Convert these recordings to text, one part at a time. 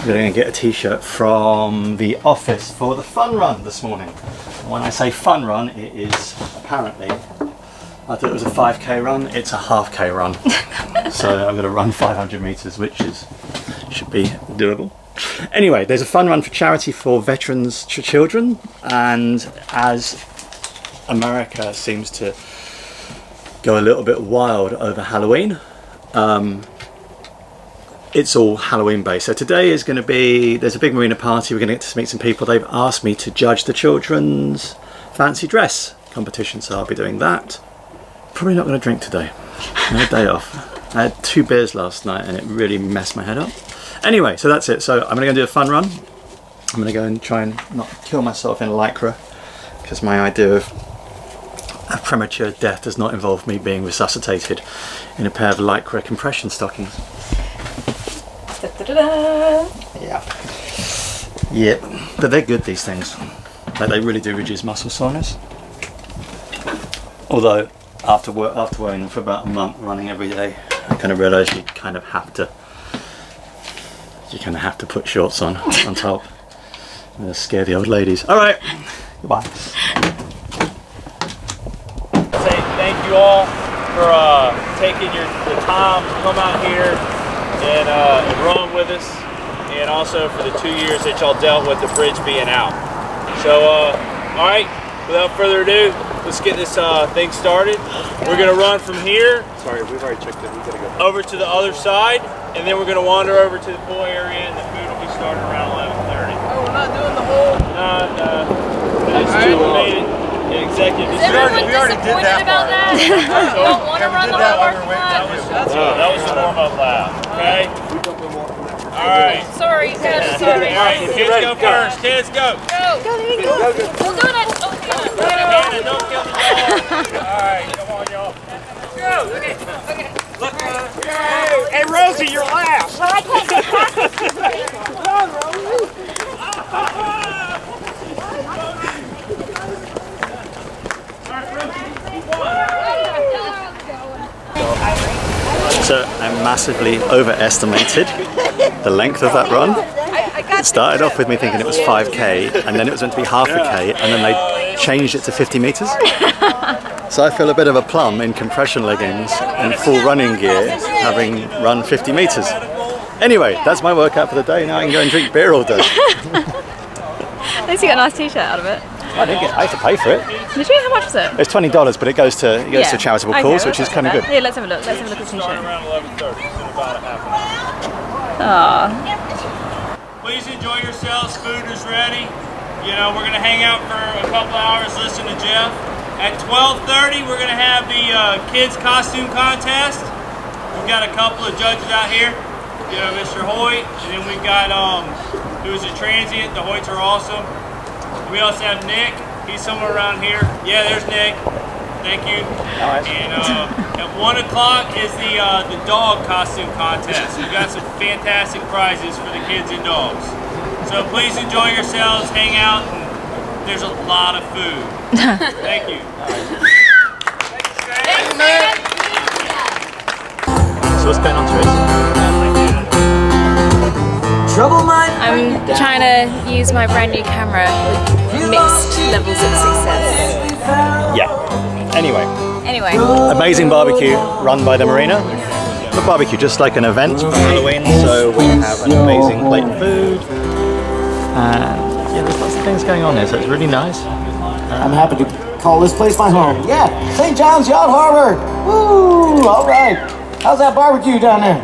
I'm going to get a t-shirt from the office for the fun run this morning. When I say fun run, it is apparently, I thought it was a 5k run, it's a half k run. So I'm going to run 500 meters, which should be doable. Anyway, there's a fun run for charity for veterans children, and as America seems to go a little bit wild over Halloween, it's all Halloween based. So today is going to be, there's a big marina party, we're going to get to meet some people. They've asked me to judge the children's fancy dress competition, so I'll be doing that. Probably not going to drink today, no day off. I had 2 beers last night and it really messed my head up. Anyway, so that's it. So I'm going to go and do a fun run. I'm going to go and try and not kill myself in Lycra, because my idea of a premature death does not involve me being resuscitated in a pair of Lycra compression stockings. Yeah, but they're good, these things. Like, they really do reduce muscle soreness. Although after wearing them for about a month, running every day, I kind of realised you kind of have to put shorts on top. I'm gonna scare the old ladies. All right, goodbye. Say thank you all for taking the time to come out here and run with us, and also for the 2 years that y'all dealt with the bridge being out. So, all right, without further ado, let's get this thing started. We're gonna run from here. Sorry, we've already checked it. We gotta go over to the other side, and then we're gonna wander over to the pool area, and the food will be starting around 11:30. Oh, we're not doing the whole. No. It's too late. Executive. Is everyone disappointed about that? You don't want to run the whole parking lot? That was the warm-up lap. Okay. All right. Sorry, guys. Sorry. All right, kids go first. Kids go. Go. We'll do it. Oh, Hannah, don't kill the dog. All right, come on, y'all. go. Okay. Look, hey, Rosie, you're last. Well, I can't get past this. Come on, Rosie. So I massively overestimated the length of that run. It started off with me thinking it was 5k, and then it was meant to be half a k, and then they changed it to 50 meters. So I feel a bit of a plum in compression leggings and full running gear, having run 50 meters. Anyway, that's my workout for the day. Now I can go and drink beer all day. At least you got a nice t-shirt out of it. I had to pay for it. Did you? How much was it? It's $20, but it goes to a charitable cause, which is kind of good. Yeah, let's have a look. Let's have a look at the t-shirt. Around 11:30, so in about a half an hour. Aww. Please enjoy yourselves. Food is ready. You know, we're gonna hang out for a couple hours, listen to Jeff. At 12:30, we're gonna have the kids costume contest. We've got a couple of judges out here. You know, Mr. Hoyt, and then we've got who's a transient. The Hoyts are awesome. We also have Nick. He's somewhere around here. Yeah, there's Nick. Thank you. Nice. And at 1 o'clock is the dog costume contest. We've got some fantastic prizes for the kids and dogs. So please enjoy yourselves, hang out, and there's a lot of food. Thank you. Thanks, man. So what's going on, Terysa? I'm trying to use my brand new camera with mixed levels of success. Yeah. Anyway. Amazing barbecue run by the marina. The barbecue, just like an event for Halloween, so we have an amazing plate of food. And yeah, there's lots of things going on there, so it's really nice. I'm happy to call this place my home. Yeah, St. John's Yacht Harbor. Woo! All right. How's that barbecue down there?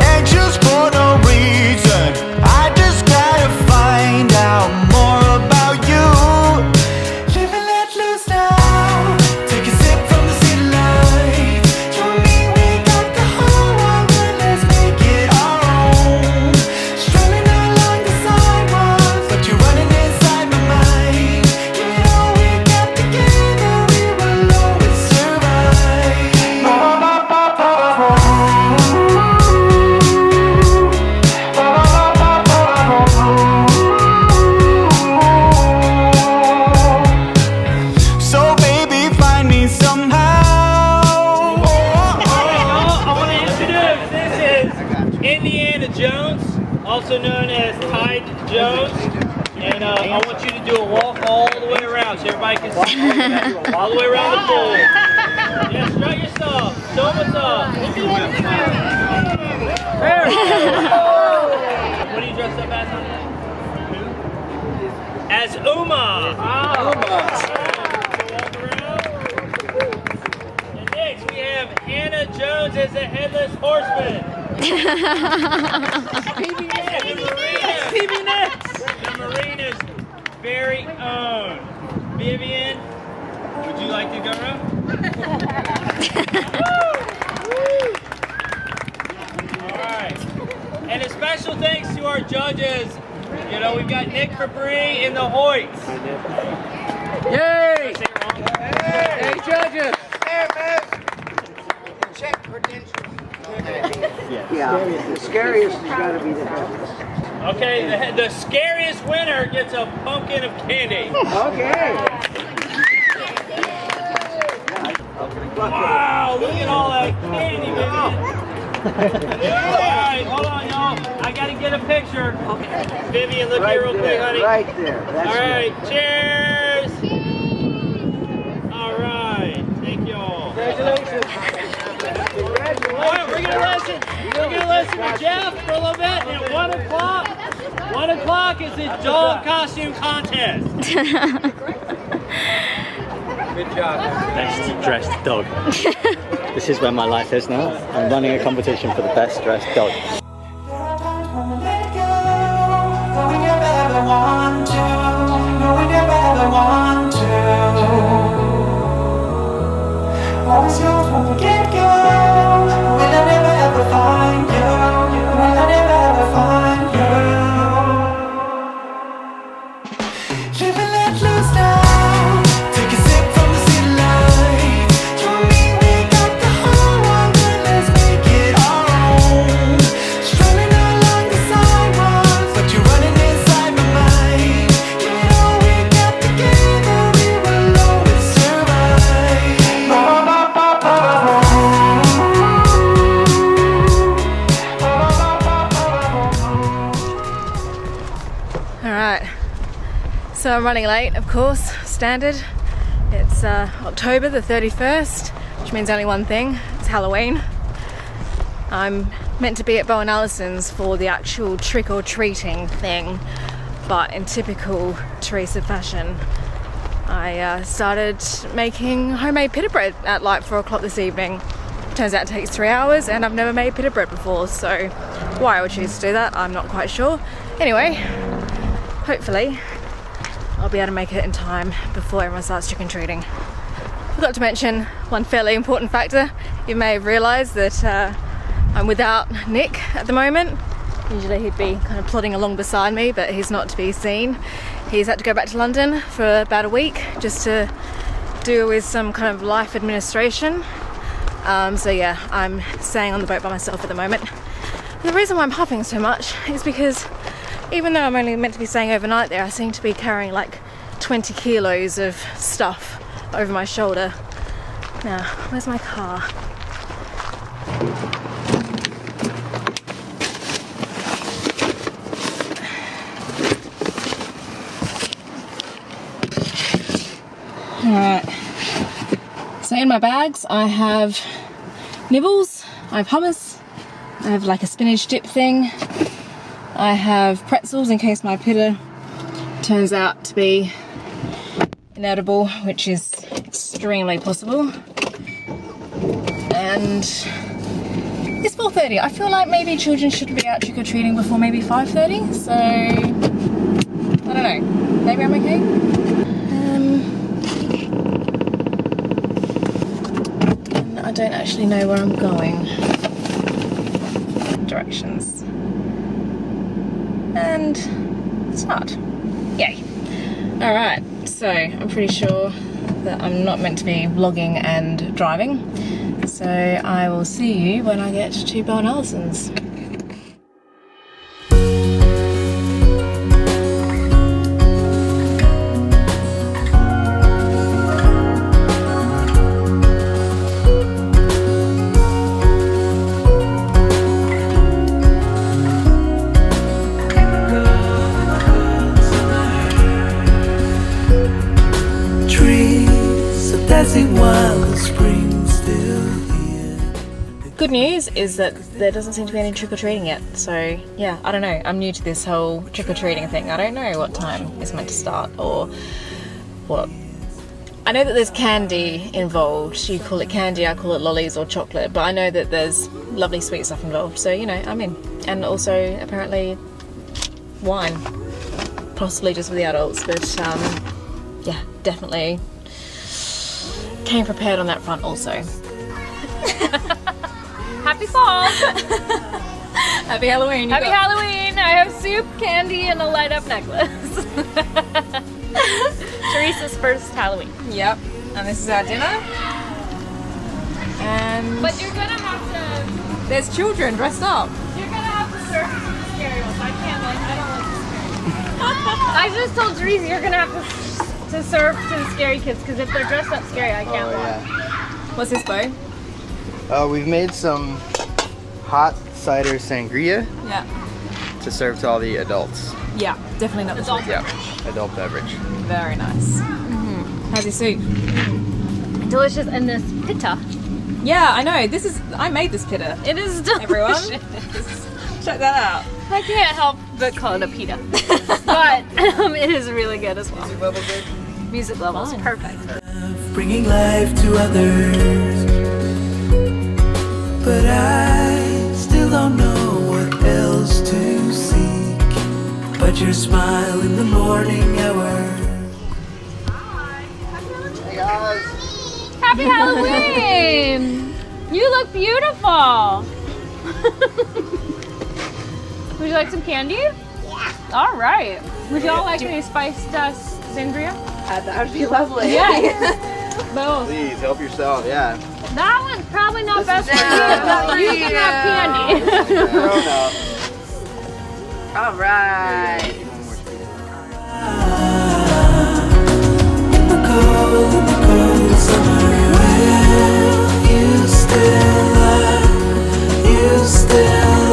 And you Jones, also known as Tide Jones. And I want you to do a walk all the way around so everybody can see you. All the way around the pool. Yeah, strut yourself. Show them what's up. There we go. What are you dressed up as on that? As Uma. And next we have Hannah Jones as the Headless Horseman. The marina's very own. Vivian, would you like to go around? Alright. And a special thanks to our judges. You know, we've got Nick Fabbri in the Hoyts. Yay! Hey, Hey, judges! Hey, man. Check credentials. Yeah, the scariest has got to be the headless. okay, the scariest winner gets a pumpkin of candy. Okay. Wow, look at all that candy, Vivian. Alright, hold on, y'all. I gotta get a picture. Vivian, look here real quick, honey. Right there. That's Alright, cheers! Alright, thank y'all. Congratulations. Alright, we're gonna listen to Jeff for a little bit, and at 1 o'clock is the dog costume contest. Good job. Best dressed dog. This is where my life is now. I'm running a competition for the best dressed dog. Always yours from the get-go. Will I never ever find you? Will I never ever find you? Living let loose now. Take a sip from the city light. You and me, we got the whole world, and let's make it our own. Strolling along the sidewalks, but you're running inside my mind. You know we got together, we will always survive. Alright, so I'm running late, of course, standard. It's October the 31st, which means only one thing, it's Halloween. I'm meant to be at Bo and Alison's for the actual trick-or-treating thing, but in typical Terysa fashion, I started making homemade pita bread at like 4 o'clock this evening. Turns out it takes 3 hours, and I've never made pita bread before, so why I would choose to do that, I'm not quite sure. Anyway, hopefully I'll be able to make it in time before everyone starts trick-or-treating. Forgot to mention one fairly important factor. You may have realised that I'm without Nick at the moment. Usually he'd be kind of plodding along beside me, but he's not to be seen. He's had to go back to London for about a week just to deal with some kind of life administration. So yeah, I'm staying on the boat by myself at the moment. And the reason why I'm huffing so much is because even though I'm only meant to be staying overnight there, I seem to be carrying like 20 kilos of stuff over my shoulder. Now, where's my car? Alright, so in my bags I have nibbles, I have hummus, I have like a spinach dip thing, I have pretzels in case my pita turns out to be inedible, which is extremely possible. And it's 4:30. I feel like maybe children should be out trick-or-treating before maybe 5:30, so I don't know, maybe I'm okay. And I don't actually know where I'm going. Directions. And start. Yay. Alright, so I'm pretty sure that I'm not meant to be vlogging and driving, so I will see you when I get to Bo and Alison's. good news is that there doesn't seem to be any trick-or-treating yet. So yeah, I don't know. I'm new to this whole trick-or-treating thing. I don't know what time it's meant to start or what. I know that there's candy involved. You call it candy, I call it lollies or chocolate. But I know that there's lovely sweet stuff involved. So, you know, I'm in. And also, apparently, wine. Possibly just for the adults. But, yeah, definitely came prepared on that front also. Happy fall! Happy Halloween. Happy Halloween! I have soup, candy, and a light up necklace. Terysa's first Halloween. Yep. And this is our dinner. And But you're gonna have to there's children dressed up. serve to the scary ones. I can't I don't like the scary. I just told Terysa you're gonna have to serve to the scary kids because if they're dressed up scary, I can't watch. What's this, Bo? We've made some hot cider sangria Yeah. to serve to all the adults. Yeah, definitely not the Adult Yeah, adult beverage. Very nice. How's your soup? Delicious, and this pita. Yeah, I know. I made this pita. It is delicious. Everyone, check that out. I can't help but call it a pita. But it is really good as well. Music level good? Music levels, perfect. Bringing life to others, but I still don't know what else to seek but your smile in the morning hours. Hey guys! Happy Halloween! You look beautiful! Would you like some candy? Yeah. All right. Would y'all like any spiced sangria? That would be lovely. Yeah. Both. Please help yourself, yeah. That one's probably not best for you, but you can have candy. Grown up. All right. In the cold summer wind, you still lie, you still